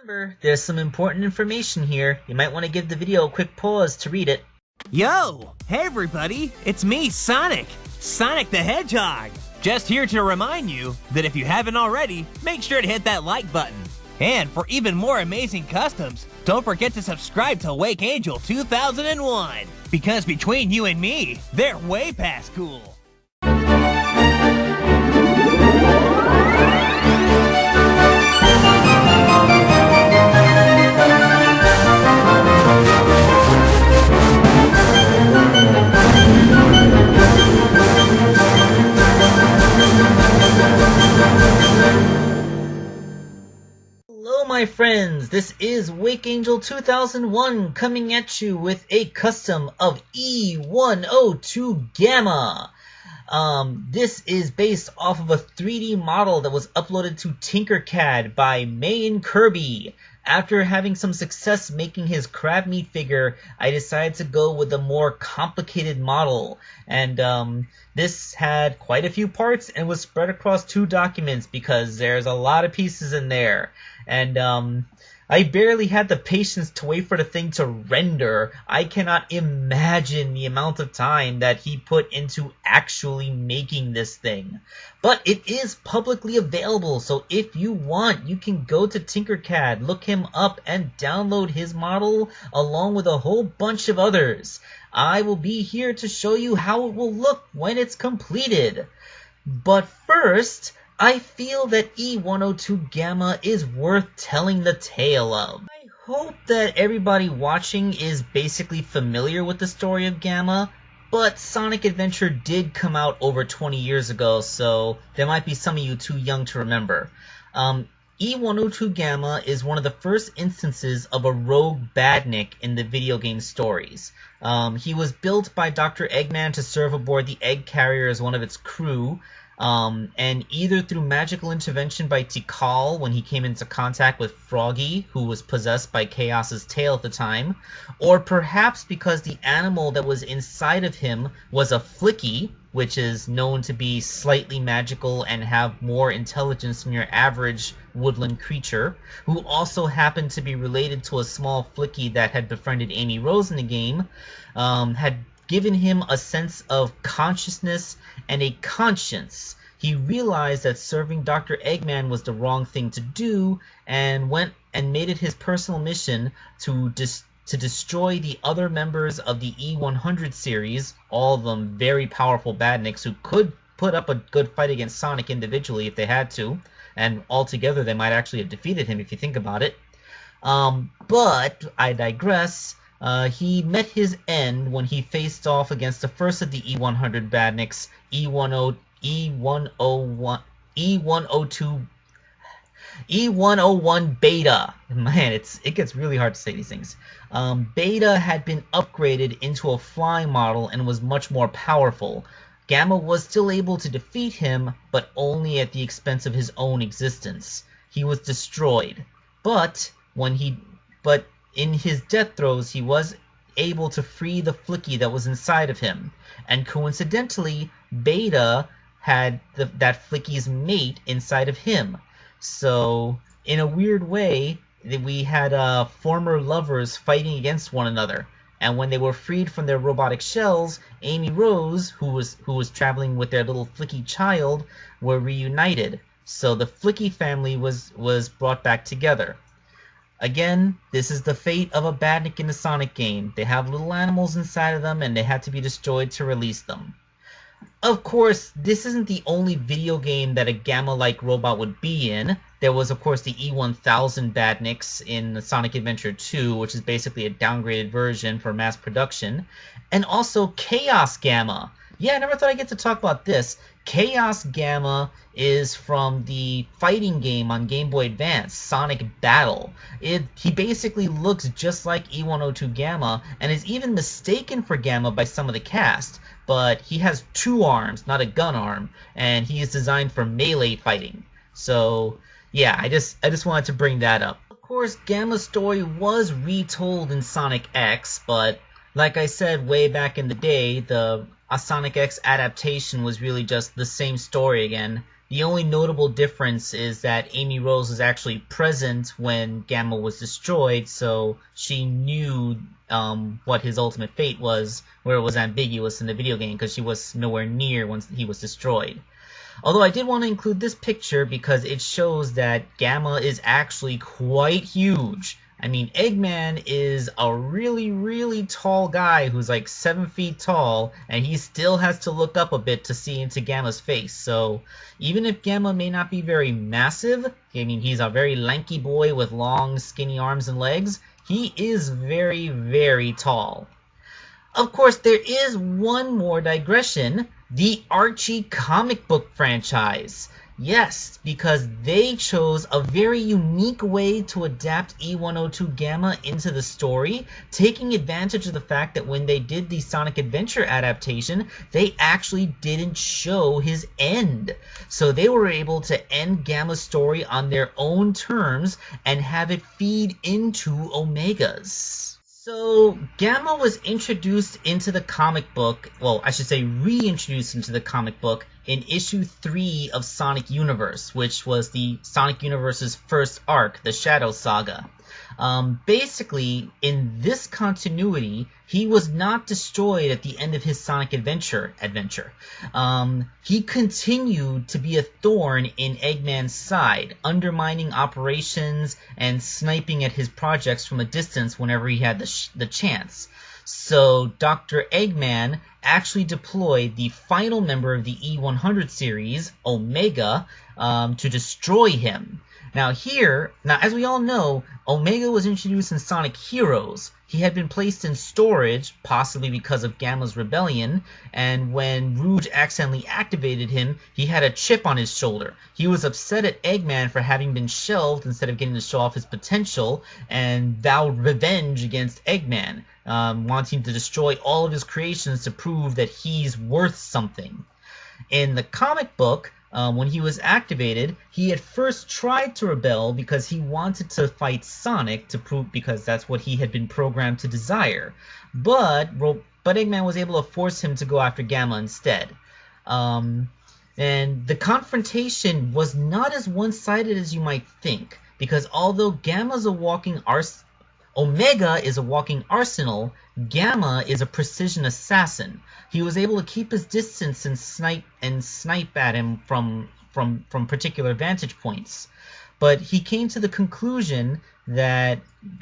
Remember, there's some important information here. You might want to give the video a quick pause to read it. Yo! Hey everybody! It's me, Sonic! Sonic the Hedgehog! Just here to remind you that if you haven't already, make sure to hit that like button. And for even more amazing customs, don't forget to subscribe to Wake Angel 2001! Because between you and me, they're way past cool! Hello my friends, this is Wake Angel 2001 coming at you with a custom of E102 Gamma. This is based off of a 3D model that was uploaded to Tinkercad by May and Kirby. After having some success making his crab meat figure, I decided to go with a more complicated model. And this had quite a few parts and was spread across 2 documents because there's a lot of pieces in there. And I barely had the patience to wait for the thing to render. I cannot imagine the amount of time that he put into actually making this thing. But it is publicly available, so if you want, you can go to Tinkercad, look him up, and download his model along with a whole bunch of others. I will be here to show you how it will look when it's completed. But first, I feel that E102 Gamma is worth telling the tale of. I hope that everybody watching is basically familiar with the story of Gamma, but Sonic Adventure did come out over 20 years ago, so there might be some of you too young to remember. E102 Gamma is one of the first instances of a rogue badnik in the video game stories. He was built by Dr. Eggman to serve aboard the egg carrier as one of its crew, and either through magical intervention by Tikal when he came into contact with Froggy, who was possessed by Chaos's tail at the time, or perhaps because the animal that was inside of him was a Flicky, which is known to be slightly magical and have more intelligence than your average woodland creature, who also happened to be related to a small Flicky that had befriended Amy Rose in the game, had given him a sense of consciousness and a conscience. He realized that serving Dr. Eggman was the wrong thing to do and went and made it his personal mission to destroy the other members of the E100 series, all of them very powerful badniks who could put up a good fight against Sonic individually if they had to, and altogether they might actually have defeated him if you think about it. But I digress. He met his end when he faced off against the first of the E100 badniks, E101 Beta. Man, it gets really hard to say these things. Beta had been upgraded into a flying model and was much more powerful. Gamma was still able to defeat him, but only at the expense of his own existence. He was destroyed. But in his death throes, he was able to free the Flicky that was inside of him. And coincidentally, Beta had that Flicky's mate inside of him. So, in a weird way, we had former lovers fighting against one another. And when they were freed from their robotic shells, Amy Rose, who was traveling with their little Flicky child, were reunited. So the Flicky family was brought back together. Again, this is the fate of a badnik in a Sonic game. They have little animals inside of them and they had to be destroyed to release them. Of course, this isn't the only video game that a Gamma-like robot would be in. There was, of course, the E1000 badniks in Sonic Adventure 2, which is basically a downgraded version for mass production. And also Chaos Gamma. Yeah, I never thought I'd get to talk about this. Chaos Gamma is from the fighting game on Game Boy Advance, Sonic Battle. He basically looks just like E102 Gamma, and is even mistaken for Gamma by some of the cast, but he has 2 arms, not a gun arm, and he is designed for melee fighting. So, yeah, I just wanted to bring that up. Of course, Gamma's story was retold in Sonic X, but like I said way back in the day, a Sonic X adaptation was really just the same story again. The only notable difference is that Amy Rose was actually present when Gamma was destroyed, so she knew what his ultimate fate was, where it was ambiguous in the video game because she was nowhere near when he was destroyed. Although I did want to include this picture because it shows that Gamma is actually quite huge. I mean, Eggman is a really, really tall guy who's like 7 feet tall, and he still has to look up a bit to see into Gamma's face. So even if Gamma may not be very massive, I mean, he's a very lanky boy with long, skinny arms and legs, he is very, very tall. Of course, there is one more digression, the Archie comic book franchise. Yes, because they chose a very unique way to adapt E102 Gamma into the story, taking advantage of the fact that when they did the Sonic Adventure adaptation, they actually didn't show his end. So they were able to end Gamma's story on their own terms and have it feed into Omega's. So, Gamma was introduced into the comic book, well, I should say reintroduced into the comic book in issue 3 of Sonic Universe, which was the Sonic Universe's first arc, the Shadow Saga. Basically, in this continuity, he was not destroyed at the end of his Sonic adventure. He continued to be a thorn in Eggman's side, undermining operations and sniping at his projects from a distance whenever he had the chance. So Dr. Eggman actually deployed the final member of the E100 series, Omega, to destroy him. Now, as we all know, Omega was introduced in Sonic Heroes. He had been placed in storage, possibly because of Gamma's rebellion, and when Rouge accidentally activated him, he had a chip on his shoulder. He was upset at Eggman for having been shelved instead of getting to show off his potential, and vowed revenge against Eggman, wanting to destroy all of his creations to prove that he's worth something. In the comic book, when he was activated, he at first tried to rebel because he wanted to fight Sonic to prove, because that's what he had been programmed to desire. But Eggman was able to force him to go after Gamma instead. And the confrontation was not as one-sided as you might think, because although Omega is a walking arsenal, Gamma is a precision assassin. He was able to keep his distance and snipe at him from particular vantage points. But he came to the conclusion that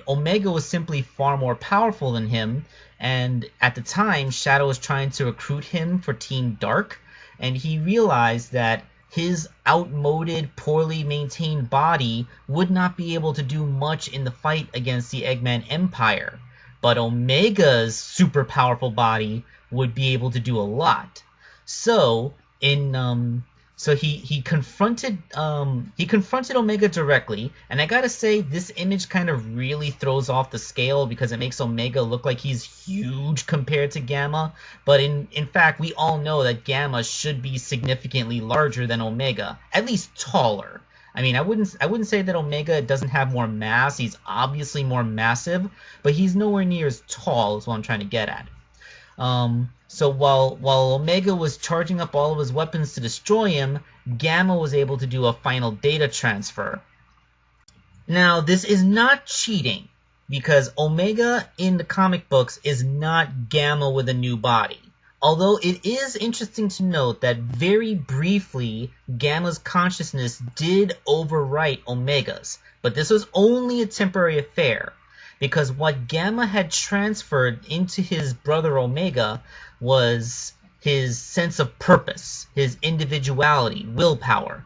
Omega was simply far more powerful than him, and at the time, Shadow was trying to recruit him for Team Dark, and he realized that his outmoded, poorly maintained body would not be able to do much in the fight against the Eggman Empire. But Omega's super powerful body would be able to do a lot. So he confronted Omega directly, and I gotta say, this image kind of really throws off the scale because it makes Omega look like he's huge compared to Gamma. But in fact, we all know that Gamma should be significantly larger than Omega, at least taller. I mean, I wouldn't say that Omega doesn't have more mass. He's obviously more massive, but he's nowhere near as tall, is what I'm trying to get at. So while Omega was charging up all of his weapons to destroy him, Gamma was able to do a final data transfer. Now, this is not cheating, because Omega in the comic books is not Gamma with a new body. Although it is interesting to note that very briefly, Gamma's consciousness did overwrite Omega's, but this was only a temporary affair, because what Gamma had transferred into his brother Omega was his sense of purpose, his individuality, willpower.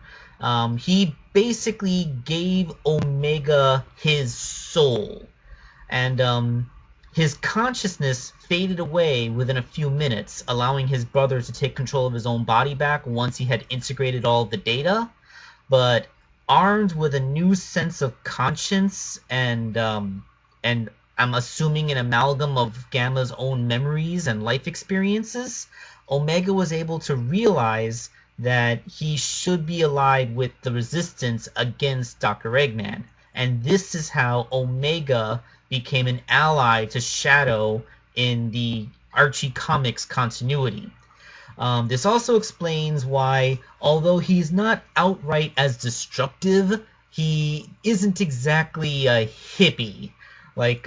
He basically gave Omega his soul, and his consciousness faded away within a few minutes, allowing his brother to take control of his own body back once he had integrated all of the data. But armed with a new sense of conscience and I'm assuming an amalgam of Gamma's own memories and life experiences, Omega was able to realize that he should be allied with the resistance against Dr. Eggman. And this is how Omega became an ally to Shadow in the Archie Comics continuity. This also explains why, although he's not outright as destructive, he isn't exactly a hippie. Like,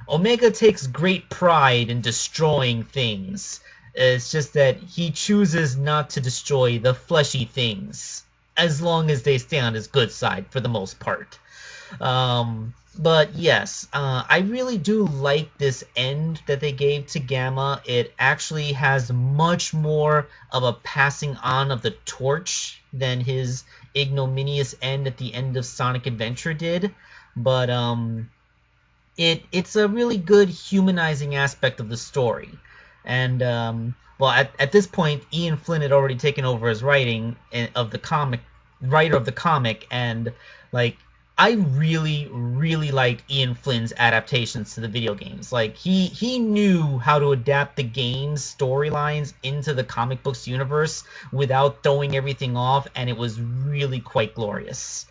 Omega takes great pride in destroying things. It's just that he chooses not to destroy the fleshy things, as long as they stay on his good side for the most part. But yes, I really do like this end that they gave to Gamma. It actually has much more of a passing on of the torch than his ignominious end at the end of Sonic Adventure did. But it's a really good humanizing aspect of the story. And well, at this point, Ian Flynn had already taken over as of the comic, writer of the comic, and like I really, really liked Ian Flynn's adaptations to the video games. Like, he knew how to adapt the game's storylines into the comic books universe without throwing everything off, and it was really quite glorious.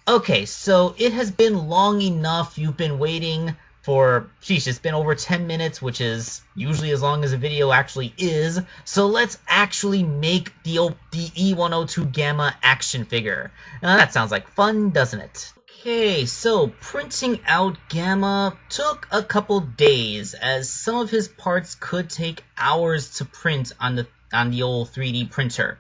Okay, so it has been long enough. You've been waiting for, sheesh, it's been over 10 minutes, which is usually as long as a video actually is. So let's actually make the E102 Gamma action figure. Now that sounds like fun, doesn't it? Okay, so printing out Gamma took a couple days, as some of his parts could take hours to print on the old 3D printer.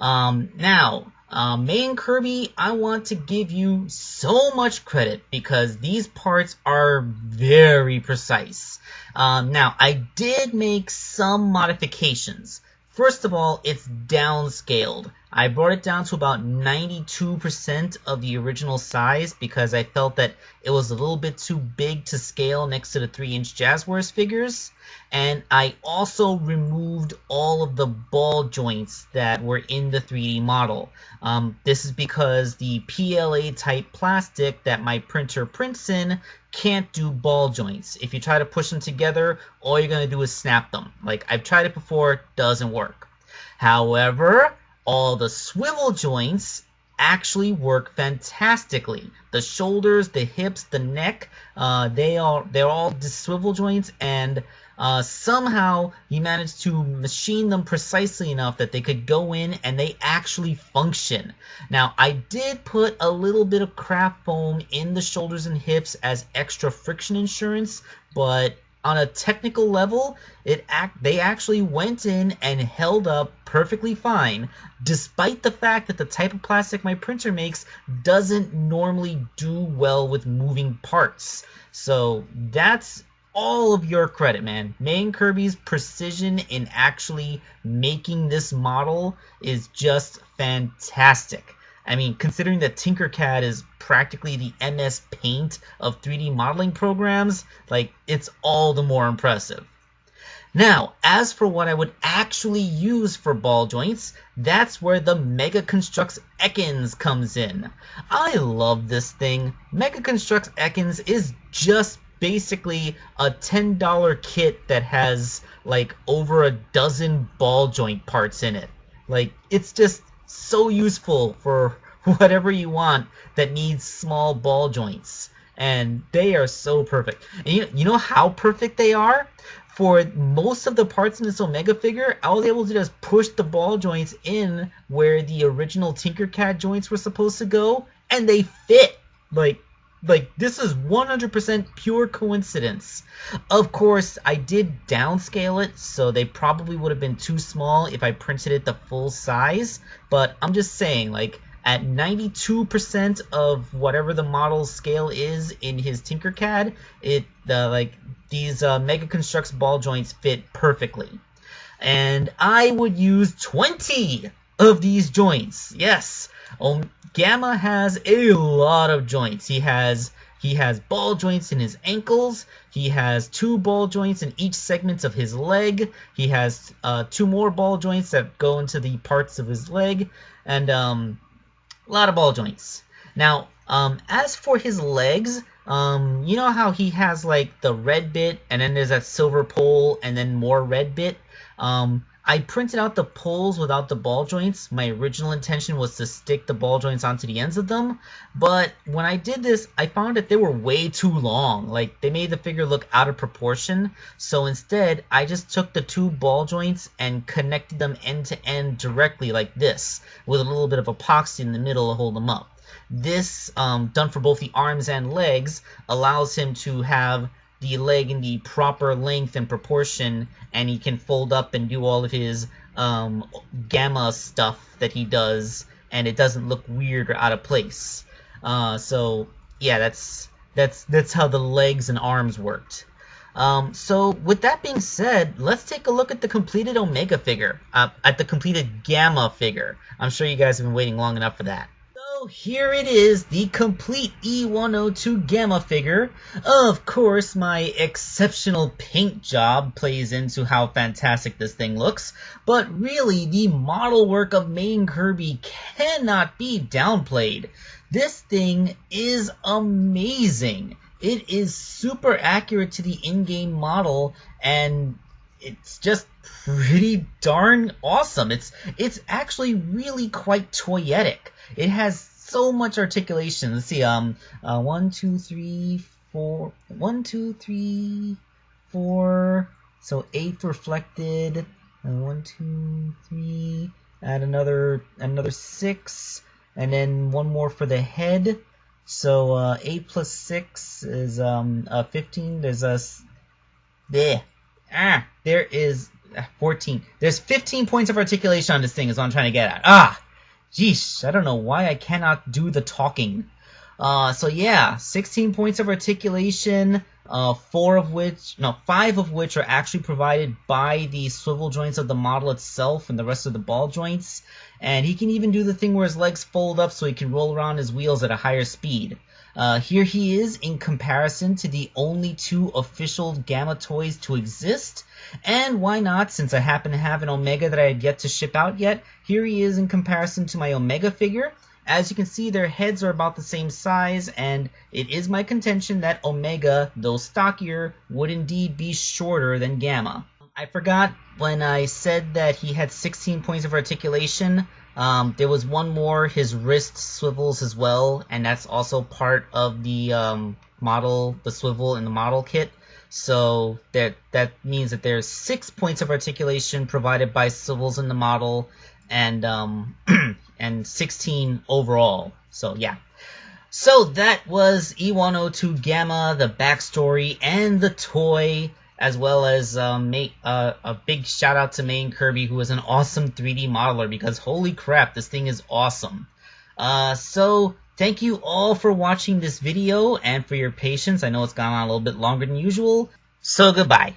Now, May and Kirby, I want to give you so much credit because these parts are very precise. Now, I did make some modifications. First of all, it's downscaled. I brought it down to about 92% of the original size because I felt that it was a little bit too big to scale next to the 3-inch Jazzwares figures. And I also removed all of the ball joints that were in the 3D model. This is because the PLA type plastic that my printer prints in can't do ball joints. If you try to push them together, all you're going to do is snap them. Like, I've tried it before, doesn't work. However, all the swivel joints actually work fantastically. The shoulders, the hips, the neck, they're all the swivel joints, and somehow he managed to machine them precisely enough that they could go in and they actually function. Now, I did put a little bit of craft foam in the shoulders and hips as extra friction insurance, but on a technical level, they actually went in and held up perfectly fine, despite the fact that the type of plastic my printer makes doesn't normally do well with moving parts. So that's all of your credit, man. May and Kirby's precision in actually making this model is just fantastic. I mean, considering that Tinkercad is practically the MS Paint of 3D modeling programs, like, it's all the more impressive. Now, as for what I would actually use for ball joints, that's where the Mega Construx Ekans comes in. I love this thing. Mega Construx Ekans is just basically a $10 kit that has like over a dozen ball joint parts in it. Like, it's just so useful for whatever you want that needs small ball joints, and they are so perfect. And you know how perfect they are? For most of the parts in this Omega figure, I was able to just push the ball joints in where the original Tinkercad joints were supposed to go, and they fit. Like, this is 100% pure coincidence. Of course, I did downscale it, so they probably would have been too small if I printed it the full size. But I'm just saying, like, at 92% of whatever the model scale is in his Tinkercad, these Mega Construx ball joints fit perfectly. And I would use 20 of these joints. Yes. Gamma has a lot of joints. He has ball joints in his ankles. He has 2 ball joints in each segment of his leg. He has 2 more ball joints that go into the parts of his leg, and a lot of ball joints. Now, as for his legs, you know how he has like the red bit, and then there's that silver pole, and then more red bit. I printed out the poles without the ball joints. My original intention was to stick the ball joints onto the ends of them, but when I did this, I found that they were way too long. Like, they made the figure look out of proportion, so instead, I just took the two ball joints and connected them end to end directly like this, with a little bit of epoxy in the middle to hold them up. This, done for both the arms and legs, allows him to have the leg in the proper length and proportion, and he can fold up and do all of his gamma stuff that he does, and it doesn't look weird or out of place. So yeah, that's how the legs and arms worked. So with that being said, let's take a look at the completed Omega figure, at the completed Gamma figure. I'm sure you guys have been waiting long enough for that. So here it is, the complete E102 Gamma figure. Of course, my exceptional paint job plays into how fantastic this thing looks, but really, the model work of Main Kirby cannot be downplayed. This thing is amazing. It is super accurate to the in-game model, and it's just pretty darn awesome. It's actually really quite toyetic. It has so much articulation. Let's see, 1, 2, 3, 4, 1, 2, 3, 4, so 8 reflected, 1, 2, 3, add another 6, and then one more for the head. So 8 plus 6 is 15. There is 14. There's 15 points of articulation on this thing is what I'm trying to get at. Jeesh, I don't know why I cannot do the talking. So yeah, 16 points of articulation, 5 of which are actually provided by the swivel joints of the model itself and the rest of the ball joints. And he can even do the thing where his legs fold up so he can roll around his wheels at a higher speed. Here he is in comparison to the only 2 official Gamma toys to exist. And why not, since I happen to have an Omega that I had yet to ship out yet, here he is in comparison to my Omega figure. As you can see, their heads are about the same size, and it is my contention that Omega, though stockier, would indeed be shorter than Gamma. I forgot when I said that he had 16 points of articulation. There was one more, his wrist swivels as well, and that's also part of the model, the swivel in the model kit. So that means that there's 6 points of articulation provided by swivels in the model, and and 16 overall. So yeah. So that was E102 Gamma, the backstory, and the toy, as well as a big shout out to Main Kirby, who is an awesome 3D modeler, because holy crap, this thing is awesome. So thank you all for watching this video and for your patience. I know it's gone on a little bit longer than usual. So goodbye.